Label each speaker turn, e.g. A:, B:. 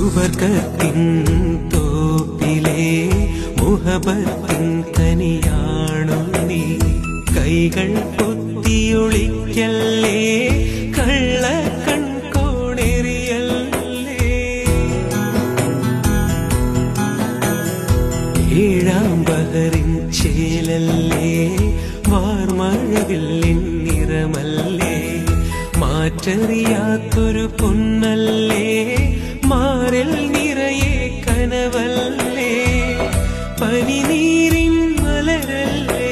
A: സുവർഗത്തിൻ തോപ്പിലെ മുഹബത്തിൻ കനിയാണു നീ. കൈകൾ പൊത്തിയൊളിക്കല്ലേ, കള്ള കൺകോണെറിയല്ലേ. ഏഴാം ബഹറിൻ ചേലല്ലേ, വാർമഴവില്ലിൻ നിറമല്ലേ. മാറ്ററിയാത്തൊരു പൊന്നല്ലേ, മാറിൽ നിറയെ കനവല്ലേ. പനിനീരിൻ മലരല്ലേ,